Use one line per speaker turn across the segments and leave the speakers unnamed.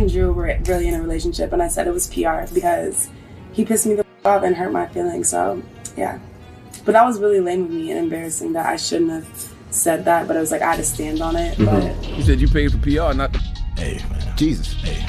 and Drew were really in a relationship, and I said it was PR because he pissed me the off and hurt my feelings. So yeah, but that was really lame of me and embarrassing that I shouldn't have said that. But it was like I had to stand on it. But
you said you paid for PR, not the.
Hey man,
Jesus.
Hey,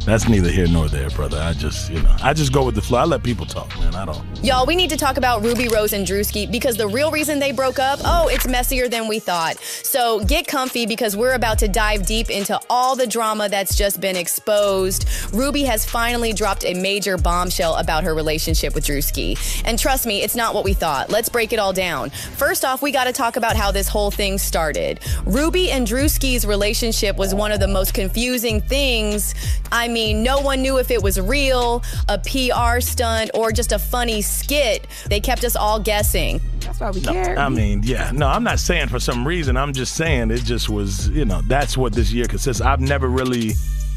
that's neither here nor there, brother. I just go with the flow. I let people talk, man. I don't.
Y'all, we need to talk about Rubi Rose and Druski because the real reason they broke up, it's messier than we thought. So get comfy because we're about to dive deep into all the drama that's just been exposed. Rubi has finally dropped a major bombshell about her relationship with Druski. And trust me, it's not what we thought. Let's break it all down. First off, we got to talk about how this whole thing started. Rubi and Druski's relationship was one of the most confusing things. I mean, no one knew if it was real, a PR stunt, or just a funny skit. They kept us all guessing.
That's why we care.
I mean, I'm not saying for some reason. I'm just saying it just was, that's what this year consists. I've never really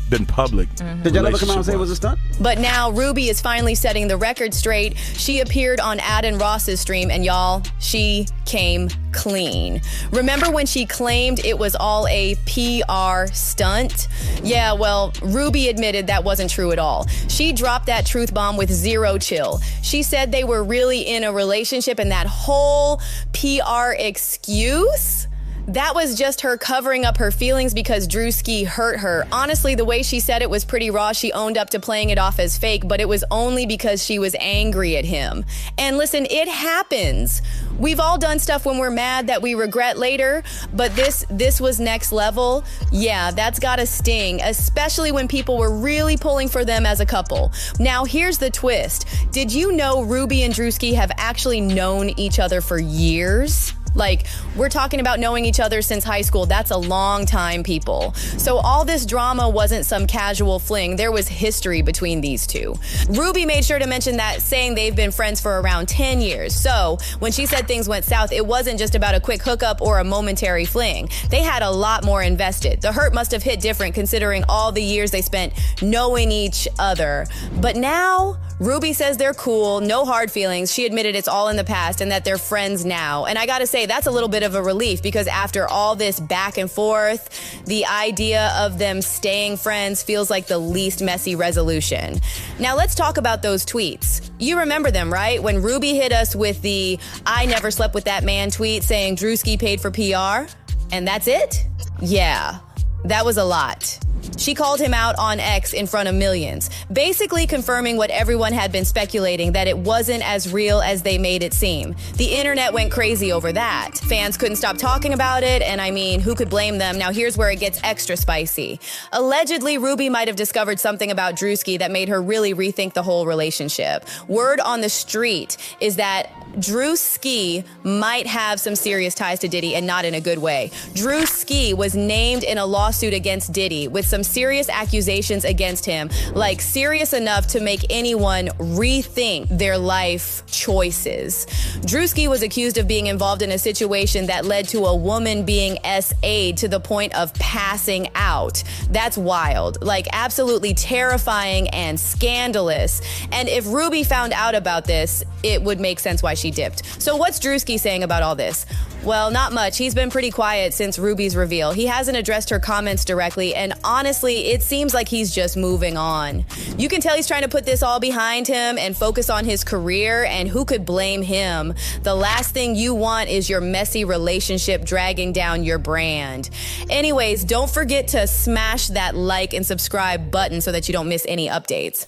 been public.
Did y'all ever come out and say it was a stunt?
But now Rubi is finally setting the record straight. She appeared on Adin Ross's stream, and y'all, she came clean. Remember when she claimed it was all a PR stunt? Yeah, well, Rubi admitted that wasn't true at all. She dropped that truth bomb with zero chill. She said they were really in a relationship, and that whole PR excuse, that was just her covering up her feelings because Druski hurt her. Honestly, the way she said it was pretty raw. She owned up to playing it off as fake, but it was only because she was angry at him. And listen, it happens. We've all done stuff when we're mad that we regret later, but this was next level. Yeah, that's gotta sting, especially when people were really pulling for them as a couple. Now, here's the twist. Did you know Rubi and Druski have actually known each other for years? Like, we're talking about knowing each other since high school. That's a long time, people. So all this drama wasn't some casual fling. There was history between these two. Rubi made sure to mention that, saying they've been friends for around 10 years. So when she said things went south, it wasn't just about a quick hookup or a momentary fling. They had a lot more invested. The hurt must have hit different considering all the years they spent knowing each other. But now, Rubi says they're cool, no hard feelings. She admitted it's all in the past and that they're friends now. And I gotta say, that's a little bit of a relief because after all this back and forth, the idea of them staying friends feels like the least messy resolution. Now let's talk about those tweets. You remember them, right? When Rubi hit us with the "I never slept with that man" tweet saying Druski paid for PR, and that's it? Yeah, that was a lot. She called him out on X in front of millions, basically confirming what everyone had been speculating, that it wasn't as real as they made it seem. The internet went crazy over that. Fans couldn't stop talking about it, and I mean, who could blame them? Now here's where it gets extra spicy. Allegedly, Rubi might have discovered something about Druski that made her really rethink the whole relationship. Word on the street is that Druski might have some serious ties to Diddy, and not in a good way. Druski was named in a lawsuit against Diddy with some serious accusations against him, like serious enough to make anyone rethink their life choices. Druski was accused of being involved in a situation that led to a woman being SA'd to the point of passing out. That's wild, like absolutely terrifying and scandalous. And if Rubi found out about this, it would make sense why she dipped. So what's Druski saying about all this? Well, not much. He's been pretty quiet since Rubi's reveal. He hasn't addressed her comments directly, and honestly, it seems like he's just moving on. You can tell he's trying to put this all behind him and focus on his career, and who could blame him? The last thing you want is your messy relationship dragging down your brand. Anyways, don't forget to smash that like and subscribe button so that you don't miss any updates.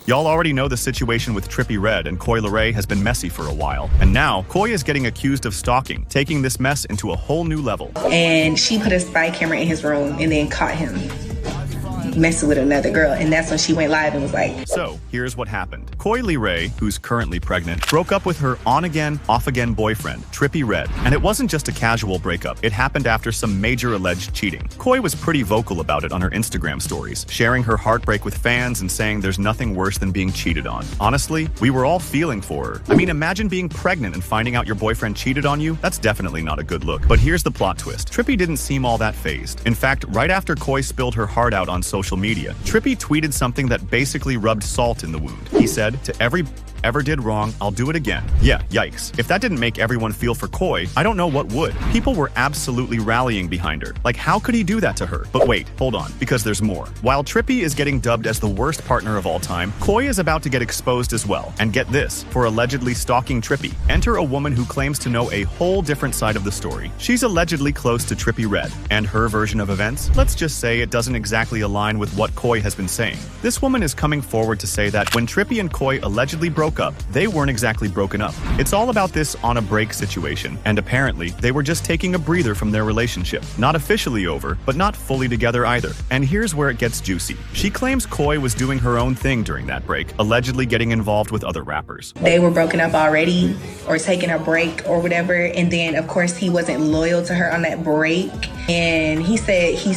Y'all already know the situation with Trippie Redd and Koi has been messy for a while. And now, Koi is getting accused of stalking, taking this mess into a whole new level.
And she put a spy camera in his room and then caught him messing with another girl, and that's when she went live and was like...
So, here's what happened. Koi Ray, who's currently pregnant, broke up with her on-again, off-again boyfriend, Trippie Redd. And it wasn't just a casual breakup. It happened after some major alleged cheating. Koi was pretty vocal about it on her Instagram stories, sharing her heartbreak with fans and saying there's nothing worse than being cheated on. Honestly, we were all feeling for her. I mean, imagine being pregnant and finding out your boyfriend cheated on you. That's definitely not a good look. But here's the plot twist. Trippie didn't seem all that fazed. In fact, right after Koi spilled her heart out on social media, Trippie tweeted something that basically rubbed salt in the wound. He said, "To every ever did wrong, I'll do it again. Yeah, yikes. If that didn't make everyone feel for Koi, I don't know what would. People were absolutely rallying behind her. Like, how could he do that to her? But wait, hold on, because there's more. While Trippie is getting dubbed as the worst partner of all time, Koi is about to get exposed as well. And get this, for allegedly stalking Trippie. Enter a woman who claims to know a whole different side of the story. She's allegedly close to Trippie Redd, and her version of events, let's just say it doesn't exactly align with what Koi has been saying. This woman is coming forward to say that when Trippie and Koi allegedly broke up, they weren't exactly broken up. It's all about this on a break situation, and apparently, they were just taking a breather from their relationship. Not officially over, but not fully together either. And here's where it gets juicy. She claims Koi was doing her own thing during that break, allegedly getting involved with other rappers.
They were broken up already, or taking a break or whatever, and then of course he wasn't loyal to her on that break, and he said he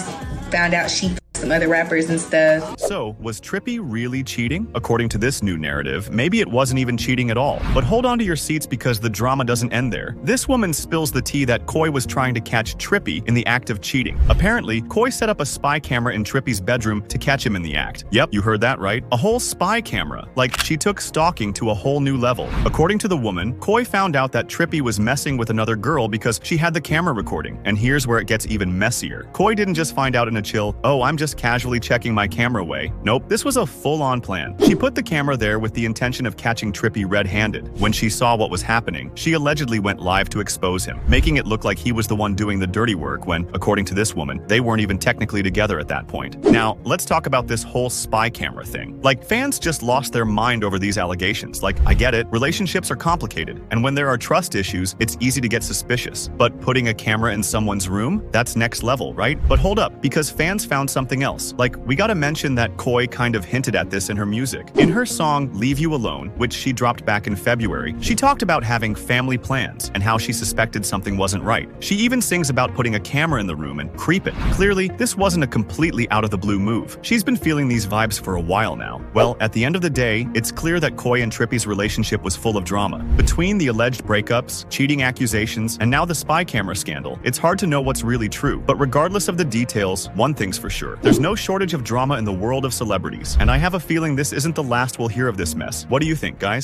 found out she some other rappers and stuff.
So, was Trippie really cheating? According to this new narrative, maybe it wasn't even cheating at all. But hold on to your seats because the drama doesn't end there. This woman spills the tea that Koi was trying to catch Trippie in the act of cheating. Apparently, Koi set up a spy camera in Trippie's bedroom to catch him in the act. Yep, you heard that right. A whole spy camera. Like, she took stalking to a whole new level. According to the woman, Koi found out that Trippie was messing with another girl because she had the camera recording. And here's where it gets even messier. Koi didn't just find out in a chill, oh, I'm just casually checking my camera away. Nope, this was a full-on plan. She put the camera there with the intention of catching Trippie red-handed. When she saw what was happening, she allegedly went live to expose him, making it look like he was the one doing the dirty work when, according to this woman, they weren't even technically together at that point. Now, let's talk about this whole spy camera thing. Like, fans just lost their mind over these allegations. Like, I get it, relationships are complicated, and when there are trust issues, it's easy to get suspicious. But putting a camera in someone's room? That's next level, right? But hold up, because fans found something else. Like, we gotta mention that Koi kind of hinted at this in her music. In her song, Leave You Alone, which she dropped back in February, she talked about having family plans and how she suspected something wasn't right. She even sings about putting a camera in the room and creeping. Clearly, this wasn't a completely out-of-the-blue move. She's been feeling these vibes for a while now. Well, at the end of the day, it's clear that Koi and Trippie's relationship was full of drama. Between the alleged breakups, cheating accusations, and now the spy camera scandal, it's hard to know what's really true. But regardless of the details, one thing's for sure. There's no shortage of drama in the world of celebrities, and I have a feeling this isn't the last we'll hear of this mess. What do you think, guys?